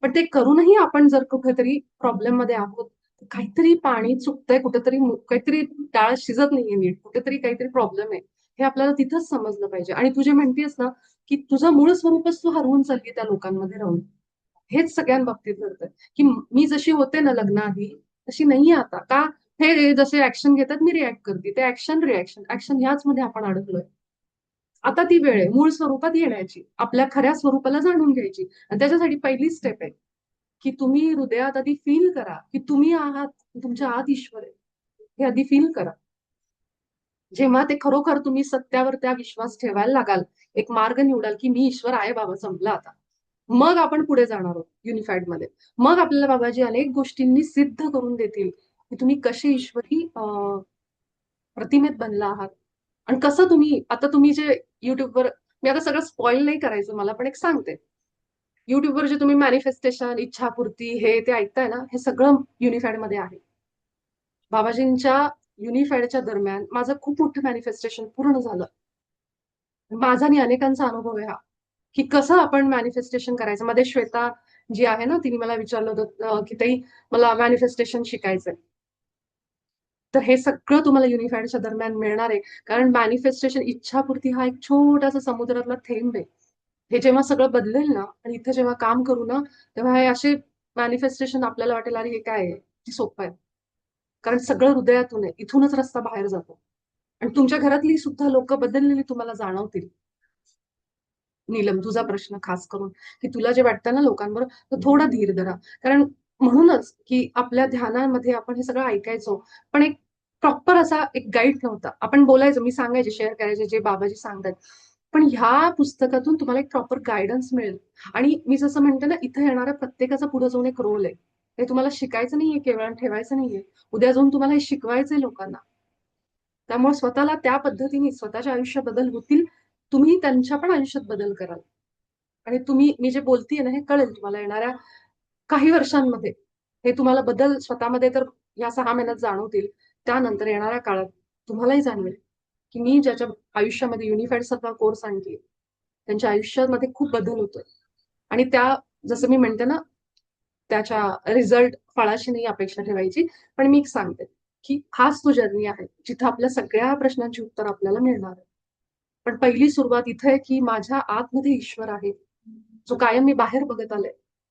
पण ते करूनही आपण जर कुठेतरी प्रॉब्लेम मध्ये आहोत, काहीतरी पाणी चुकतंय, कुठेतरी काहीतरी डाळ शिजत नाहीये नीट, कुठेतरी काहीतरी प्रॉब्लेम आहे, हे आपल्याला तिथंच समजलं पाहिजे. आणि तू जे म्हणतेस ना, की तुझं मूळ स्वरूपच तू हरवून चालली त्या लोकांमध्ये राहून, हेच सगळ्यांबाबतीत घडतंय, की मी जशी होते ना लग्नाआधी तशी नाहीये आता. का? हे जसे ऍक्शन घेतात मी रिॲक्ट करते, ते ऍक्शन रिॲक्शन ऍक्शन ह्याच मध्ये आपण अडकलोय. आता ती वेळ आहे मूळ स्वरूपात येण्याची, आपल्या खऱ्या स्वरूपाला जाणून घ्यायची. आणि त्याच्यासाठी पहिली स्टेप आहे की तुम्ही हृदयात आधी फील करा की तुम्ही आहात, तुमच्या आत ईश्वर आहे, हे आधी फील करा. जेव्हा ते खरोखर तुम्ही सत्यावर त्या विश्वास ठेवायला लागाल, एक मार्ग निवडाल की मी ईश्वर आहे बाबा, संपला आता, मग आपण पुढे जाणार आहोत युनिफाईड मध्ये. मग आपल्याला बाबाजी अनेक गोष्टींनी सिद्ध करून देतील की तुम्ही कसे ईश्वरी प्रतिमेत बनला आहात. आणि कसं तुम्ही आता तुम्ही जे युट्यूबवर, मी आता सगळं स्पॉइल नाही करायचं मला, पण एक सांगते. युट्यूबवर जे तुम्ही मॅनिफेस्टेशन, इच्छापूर्ती, हे ते ऐकताय ना, हे सगळं युनिफाईड मध्ये आहे. बाबाजींच्या युनिफाईडच्या दरम्यान माझं खूप मोठं मॅनिफेस्टेशन पूर्ण झालं. माझा आणि अनेकांचा अनुभव आहे हा, की कसं आपण मॅनिफेस्टेशन करायचं. मध्ये श्वेता जी आहे ना, तिने मला विचारलं होतं की ताई मला मॅनिफेस्टेशन शिकायचंय. तर हे सगळं तुम्हाला युनिफाईडच्या दरम्यान मिळणार आहे. कारण मॅनिफेस्टेशन, इच्छापूर्ती हा एक छोटासा समुद्रातला थेंब आहे. हे जेव्हा सगळं बदलेल ना आणि इथे जेव्हा काम करू ना, तेव्हा हे असे मॅनिफेस्टेशन आपल्याला वाटेल अरे हे काय आहे, किती सोपं आहे. कारण सगळं हृदयातून आहे, इथूनच रस्ता बाहेर जातो. आणि तुमच्या घरातली सुद्धा लोक बदललेली तुम्हाला जाणवतील. नीलम, तुझा प्रश्न खास करून, की तुला जे वाटतं ना लोकांबरोबर, तर थोडा धीर धरा. कारण म्हणूनच की आपल्या ध्यानामध्ये आपण हे सगळं ऐकायचो, पण एक प्रॉपर असा एक गाईड नव्हता. आपण बोलायचो, मी सांगायचे, शेअर करायचे जे बाबाजी सांगतात, पण ह्या पुस्तकातून तुम्हाला एक प्रॉपर गायडन्स मिळेल. आणि मी जसं म्हणते ना, इथे येणाऱ्या प्रत्येकाचा पुढे जाऊन एक रोल आहे. हे तुम्हाला शिकायचं नाहीये केवळ आणि ठेवायचं नाहीये, उद्या जाऊन तुम्हाला हे शिकवायचंय लोकांना. त्यामुळे स्वतःला त्या पद्धतीने स्वतःच्या आयुष्यात बदल होतील, तुम्ही त्यांच्या पण आयुष्यात बदल कराल. आणि तुम्ही, मी जे बोलतीये ना, हे कळेल तुम्हाला येणाऱ्या काही वर्षांमध्ये. हे तुम्हाला बदल स्वतःमध्ये तर या 6 महिन्यात जाणवतील. त्यानंतर येणाऱ्या काळात तुम्हालाही जाणवेल की मी ज्याच्या आयुष्यामध्ये युनिफाईड सारखा कोर्स आणते, त्यांच्या आयुष्यामध्ये खूप बदल होतोय. आणि त्या, जसं मी म्हणते ना, त्याच्या रिझल्ट फळाची नाही अपेक्षा ठेवायची. पण मी एक सांगते की हाच तो जर्नी आहे जिथं आपल्या सगळ्या प्रश्नांची उत्तर आपल्याला मिळणार आहे. पण पहिली सुरुवात इथे आहे की माझ्या आतमध्ये ईश्वर आहे, जो कायम मी बाहेर बघत आले.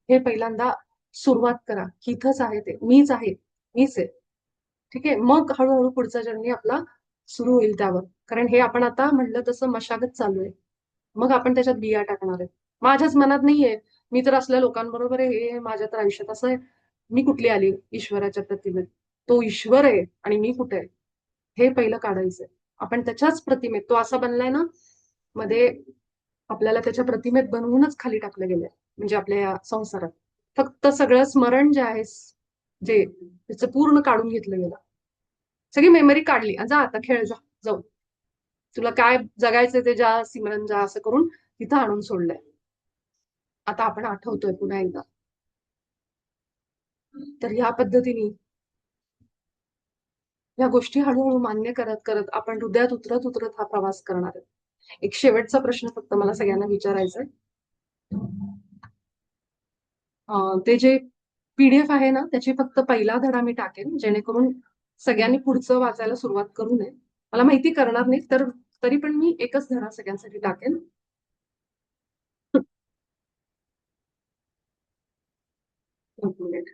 हे पहिल्यांदा सुरुवात करा की इथंच आहे, ते मीच आहे, मीच आहे. ठीक आहे, मग हळूहळू पुढचा जर्नी आपला सुरू होईल त्यावर. कारण हे आपण आता म्हणलं तसं मशागत चालू आहे. मग आपण त्याच्यात बिया टाकणार आहे. माझ्याच मनात नाहीये, मी तर असल्या लोकांबरोबर आहे, हे माझ्या तर आयुष्यात असं आहे. मी कुठली आली ईश्वराच्या प्रतिमेत? तो ईश्वर आहे आणि मी कुठे आहे, हे पहिलं काढायचंय. आपण त्याच्याच प्रतिमेत, तो असा बनलाय ना मध्ये, आपल्याला त्याच्या प्रतिमेत बनवूनच खाली टाकलं गेलंय. म्हणजे आपल्या या संसारात फक्त सगळं स्मरण जे आहे, जे त्याचं पूर्ण काढून घेतलं गेलं. सगळी मेमरी काढली, जा आता खेळ, जा जाऊ, तुला काय जगायचं ते ज्या सिमरन जा, असं करून तिथं आणून सोडलंय. आता आपण आठवतोय पुन्हा एकदा. तर ह्या पद्धतीने या गोष्टी हळूहळू मान्य करत करत आपण हृदयात उतरत उतरत हा प्रवास करणार आहे. एक शेवटचा प्रश्न फक्त मला सगळ्यांना विचारायचा आहे. ते जे पीडीएफ आहे ना, त्याची फक्त पहिला धडा मी टाकेन, जेणेकरून सगळ्यांनी पुढचं वाचायला सुरुवात करू नये. मला माहिती करणार नाही, तर तरी पण मी एकच धडा सगळ्यांसाठी टाकेन. एक मिनिट.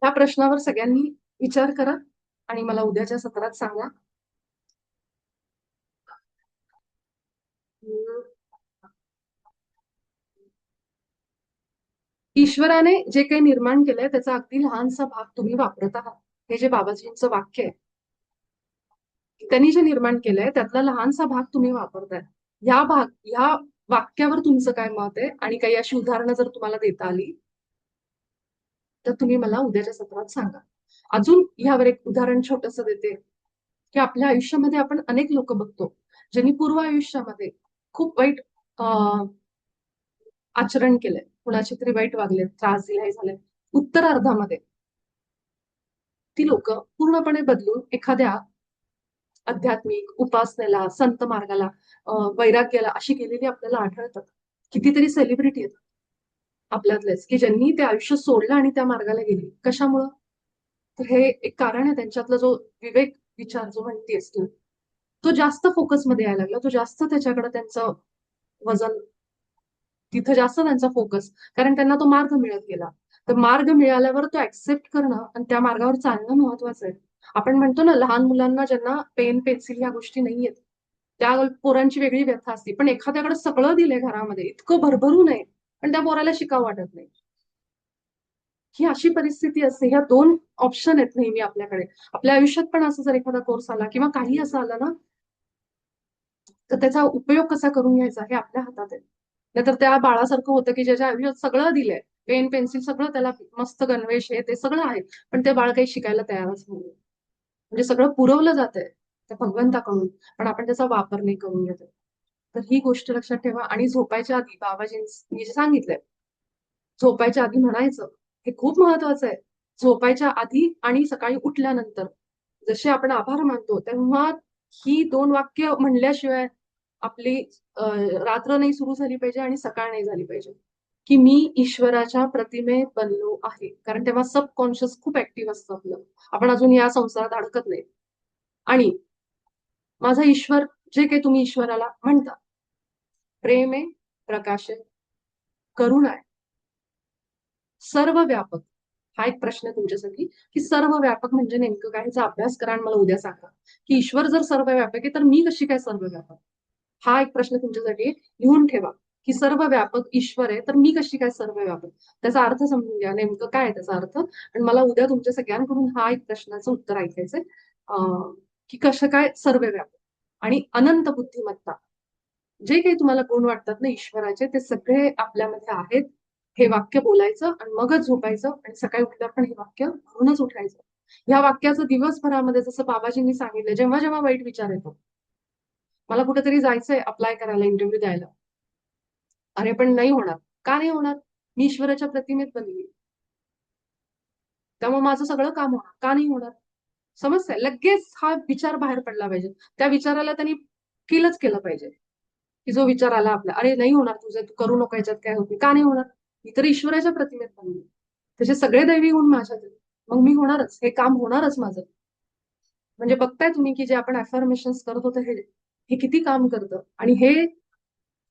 ह्या प्रश्नावर सगळ्यांनी विचार करा आणि मला उद्याच्या सत्रात सांगा. ईश्वराने जे काही निर्माण केलंय त्याचा अगदी लहानसा भाग तुम्ही वापरत आहात. हे जे बाबाजींचं वाक्य आहे, त्यांनी जे निर्माण केलंय त्यातला लहानसा भाग तुम्ही वापरताय. ह्या वाक्यावर तुमचं काय मत आहे आणि काही अशी उदाहरणं जर तुम्हाला देता आली तर तुम्ही मला उद्याच्या सत्रात सांगा. अजून ह्यावर एक उदाहरण छोटस देते की आपल्या आयुष्यामध्ये आपण अनेक लोक बघतो ज्यांनी पूर्व आयुष्यामध्ये खूप वाईट आचरण केलंय, कुणाचे तरी वाईट वागले, त्रास दिलाय झालाय. उत्तरार्धामध्ये ती लोक पूर्णपणे बदलून एखाद्या आध्यात्मिक उपासनेला, संत मार्गाला, वैराग्याला अशी गेलेली आपल्याला आढळतात. कितीतरी सेलिब्रिटी आहेत आपल्यातलेच, की ज्यांनी ते आयुष्य सोडलं आणि त्या मार्गाला गेली. कशामुळं? तर हे एक कारण आहे. त्यांच्यातला जो विवेक विचार जो म्हणतेस तू, तो जास्त फोकसमध्ये यायला लागला. तो जास्त त्याच्याकडे त्यांचं वजन, तिथं जास्त त्यांचा फोकस, कारण त्यांना तो मार्ग मिळत गेला. तर मार्ग मिळाल्यावर तो ऍक्सेप्ट करणं आणि त्या मार्गावर चालणं महत्वाचं आहे. आपण म्हणतो ना, लहान मुलांना ज्यांना पेन पेन्सिल ह्या गोष्टी नाहीयेत, त्या पोरांची वेगळी व्यथा असते. पण एखाद्याकडे सगळं दिलंय घरामध्ये, इतकं भरभरून आहे, पण त्या पोराला शिकावं वाटत नाही. ही अशी परिस्थिती असते. ह्या दोन ऑप्शन आहेत नेहमी आपल्याकडे. आपल्या आयुष्यात पण असं जर एखादा कोर्स आला किंवा काही असं आलं ना, तर त्याचा उपयोग कसा करून घ्यायचा हे आपल्या हातात आहे. नाहीतर त्या बाळासारखं होतं की ज्याच्या आयुष्यात सगळं दिलंय, पेन पेन्सिल सगळं, त्याला मस्त गणवेश हे ते सगळं आहे, पण ते बाळ काही शिकायला तयारच नाही. म्हणजे सगळं पुरवलं जातंय त्या भगवंताकडून, पण आपण त्याचा वापर नाही करून घेत. तर ही गोष्ट लक्षात ठेवा. आणि झोपायच्या आधी बाबाजींनी जे सांगितलंय, झोपायच्या आधी म्हणायचं, हे खूप महत्वाचं आहे. झोपायच्या आधी आणि सकाळी उठल्यानंतर जसे आपण आभार मानतो, तेव्हा ही 2 वाक्य म्हणल्याशिवाय आपली रात्र नाही सुरू झाली पाहिजे आणि सकाळ नाही झाली पाहिजे, की मी ईश्वराच्या प्रतिमेत बनलो आहे. कारण तेव्हा सबकॉन्शियस खूप ऍक्टिव्ह असतं आपलं. आपण अजून या संसारात अडकत नाही. आणि माझा ईश्वर, जे काही तुम्ही ईश्वराला म्हणता, प्रेम आहे, प्रकाश आहे, करुणा आहे, सर्व व्यापक. हा एक प्रश्न आहे तुमच्यासाठी, की सर्व व्यापक म्हणजे नेमकं काय? ह्याचा अभ्यास करा आणि मला उद्या सांगा, की ईश्वर जर सर्व व्यापक आहे तर मी कशी काय सर्व व्यापक? हा एक प्रश्न तुमच्यासाठी लिहून ठेवा, की सर्व व्यापक ईश्वर आहे तर मी कशी काय सर्व व्यापक? त्याचा अर्थ समजून घ्या, नेमकं काय आहे त्याचा अर्थ. आणि मला उद्या तुमच्या सगळ्यांकडून हा एक प्रश्नाचं उत्तर ऐकायचंय, की कसं काय सर्व व्यापक. आणि अनंत बुद्धिमत्ता, जे काही तुम्हाला गुण वाटतात ना ईश्वराचे, ते सगळे आपल्यामध्ये आहेत. हे वाक्य बोलायचं आणि मगच झोपायचं आणि सकाळी उठल्यावर पण हे वाक्य म्हणूनच उठायचं. ह्या वाक्याचं दिवसभरामध्ये, जसं बाबाजींनी सांगितलं, जेव्हा जेव्हा वाईट विचार येतो, मला कुठेतरी जायचंय अप्लाय करायला, इंटरव्ह्यू द्यायला, अरे पण नाही होणार. का नाही होणार? मी ईश्वराच्या प्रतिमेत बनली, त्यामुळे माझं सगळं काम होणार. का नाही होणार? समजतंय? लगेच हा विचार बाहेर पडला पाहिजे. त्या विचाराला त्यांनी किलच केलं पाहिजे, की जो विचार आला आपला, अरे नाही होणार तुझं, तू करू नको, याच्यात काय होते? का नाही होणार? मी तर ईश्वराच्या प्रतिमेत बनली, त्याचे सगळे दैवी गुण माझ्यात आहेत. मग मी होणारच, हे काम होणारच माझं. म्हणजे बघताय तुम्ही की जे आपण अफर्मेशन करत होतो, हे हे किती काम करतं. आणि हे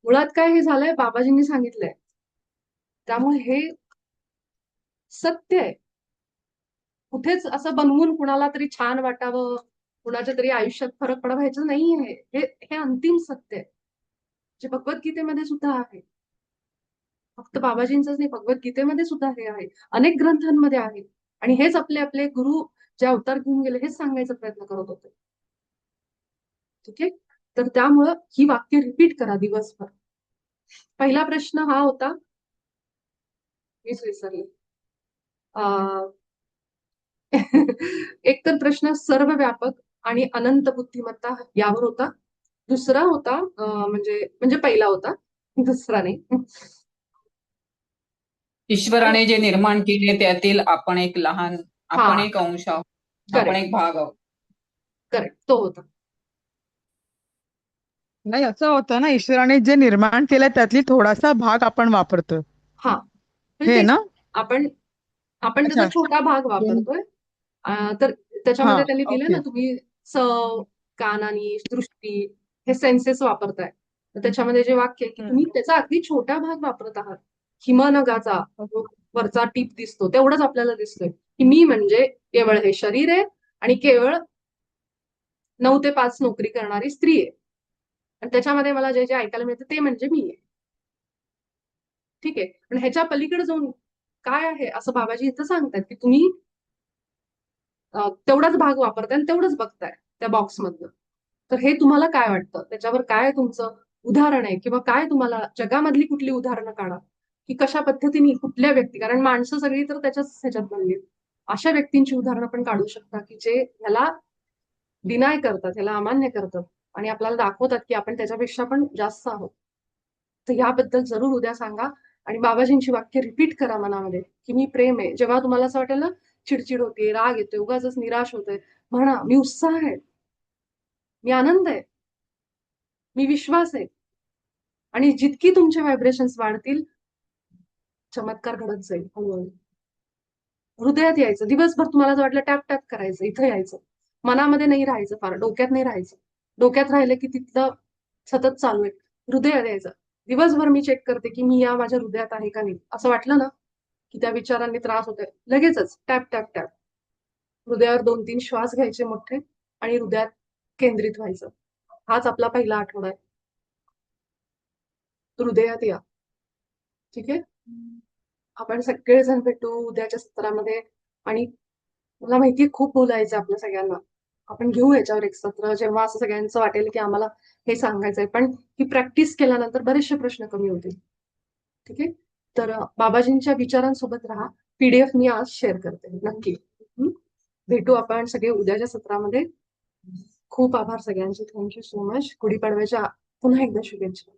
मुळात काय हे झालंय, बाबाजींनी सांगितलंय, त्यामुळे हे सत्य आहे. कुठेच असं बनवून कुणाला तरी छान वाटावं, कुणाच्या तरी आयुष्यात फरक पडावा, ह्याचं नाही आहे. हे हे अंतिम सत्य आहे, जे भगवद्गीतेमध्ये सुद्धा आहे. फक्त बाबाजींचंच नाही, भगवद्गीतेमध्ये सुद्धा हे आहे, अनेक ग्रंथांमध्ये आहे. आणि हेच आपले आपले गुरु जे अवतार घेऊन गेले, हेच सांगायचा प्रयत्न करत होते. ठीक आहे. तर त्यामुळं ही वाक्य रिपीट करा दिवसभर. पहिला प्रश्न हा होता, मीच विसरले. एक तर प्रश्न सर्व व्यापक आणि अनंत बुद्धिमत्ता यावर होता. दुसरा होता म्हणजे म्हणजे पहिला होता, दुसरा नाही. ईश्वराने जे निर्माण केले त्यातील आपण एक लहान, आपण हा, एक अंश आहोत, आपण करेक्ट एक भाग आहोत. करेक्ट, तो होता. नाही, असं होतं ना, ईश्वराने जे निर्माण केलंय त्यातली थोडासा भाग आपण वापरतोय, हा, म्हणजे हे तेच ना? आपण आपण त्याचा अच्छा. छोटा भाग वापरतोय. तर हा. त्याच्यामध्ये त्यांनी दिलं ओके. ना, तुम्ही चव, कान आणि दृष्टी, हे सेन्सेस वापरताय. तर त्याच्यामध्ये जे वाक्य आहे, की तुम्ही त्याचा अगदी छोटा भाग वापरत आहात. हिमनगाचा जो वरचा टीप दिसतो, तेवढंच आपल्याला दिसतोय, की मी म्हणजे केवळ हे शरीर आहे आणि केवळ 9 ते 5 नोकरी करणारी स्त्री आहे. आणि त्याच्यामध्ये मला जे जे ऐकायला मिळतं ते म्हणजे मी आहे. ठीक आहे. पण ह्याच्या पलीकडे जाऊन काय आहे, असं बाबाजी इथं सांगतात, की तुम्ही तेवढाच भाग वापरताय आणि तेवढंच बघताय त्या बॉक्समधनं. तर हे तुम्हाला काय वाटतं? त्याच्यावर काय तुमचं उदाहरण आहे, किंवा काय तुम्हाला जगामधली कुठली उदाहरणं काढा, की कशा पद्धतीने कुठल्या व्यक्ती, कारण माणसं सगळी तर त्याच्याच ह्याच्यात बनली, अशा व्यक्तींची उदाहरणं पण काढू शकता, की जे ह्याला डिनाय करतात, ह्याला अमान्य करतात आणि आपल्याला दाखवतात की आपण त्याच्यापेक्षा पण जास्त आहोत. तर याबद्दल जरूर उद्या सांगा. आणि बाबाजींची वाक्य रिपीट करा मनामध्ये, की मी प्रेम आहे. जेव्हा तुम्हाला असं वाटेल ना, चिडचिड होते, राग येतोय, उगाचच निराश होतोय, म्हणा मी उत्साह आहे, मी आनंद आहे, मी विश्वास आहे. आणि जितकी तुमचे व्हायब्रेशन्स वाढतील, चमत्कार घडत जाईल हळूहळू. हृदयात यायचं. दिवसभर तुम्हाला जर वाटलं टॅप टॅप करायचं, इथं यायचं. मनामध्ये नाही राहायचं, फार डोक्यात नाही राहायचं. डोक्यात राहिलं की तिथलं सतत चालू आहे. हृदयात यायचं. दिवसभर मी चेक करते की मी या माझ्या हृदयात आहे का नाही. असं वाटलं ना की त्या विचारांनी त्रास होतोय, लगेचच टॅप टॅप टॅप हृदयावर 2-3 श्वास घ्यायचे मोठे आणि हृदयात केंद्रित व्हायचं. हाच आपला पहिला आठवडा आहे. हृदयात या. ठीक आहे. आपण सगळेजण भेटू उद्याच्या सत्रामध्ये. आणि मला माहितीये खूप बोलायचं आपल्या सगळ्यांना. आपण घेऊ याच्यावर एक सत्र जेव्हा असं सगळ्यांचं वाटेल की आम्हाला हे सांगायचंय. पण ही प्रॅक्टिस केल्यानंतर बरेचसे प्रश्न कमी होतील. ठीक आहे. तर बाबाजींच्या विचारांसोबत राहा. PDF मी आज शेअर करते नक्की. भेटू आपण सगळे उद्याच्या सत्रामध्ये. खूप आभार सगळ्यांचे. Thank you so much. गुढीपाडव्याच्या पुन्हा एकदा शुभेच्छा.